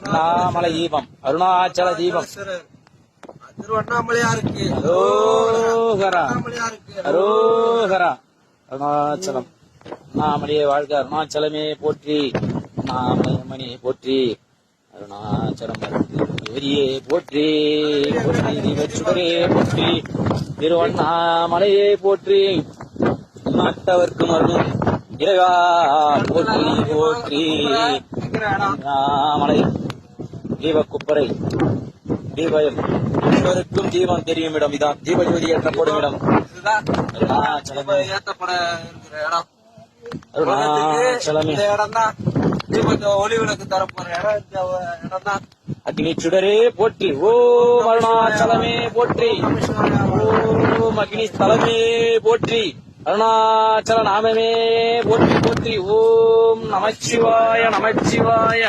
அண்ணாமலை தீபம், அருணாச்சல தீபம், திருவண்ணாமலையாருக்கு அரோகரா, அரோகரா. அருணாச்சலம், அண்ணாமலையே வாழ்க, அருணாச்சலமே போற்றி, அண்ணாமலையே போற்றி, அருணாச்சலம் ஏரியே போற்றி, போற்றி தீபச்சுடரே போற்றி, திருவண்ணாமலையே போற்றி, நாட்டவர்க்கும் அருளும் இறைவா போற்றி போற்றி. அண்ணாமலை தீபக்குப்பரை தீபம் இருவருக்கும் தீபம் தெரியும் இடம் இதான், தீபஜோதி ஏற்றப்படும் இடம். அருணாச்சலமே ஏற்றப்பட இருக்கிற இடம், அருணாச்சலமே இடம் தான் தீபத்தை ஒளி விளக்கு தரப்போற இடம் தான். அக்னி சுடரே போற்றி, ஓம் அருணாச்சலமே போற்றி, ஓம் அக்னி ஸ்தலமே போற்றி, அருணாச்சல நாமமே போற்றி போற்றி. ஓம் நமச்சிவாய நமச்சிவாய.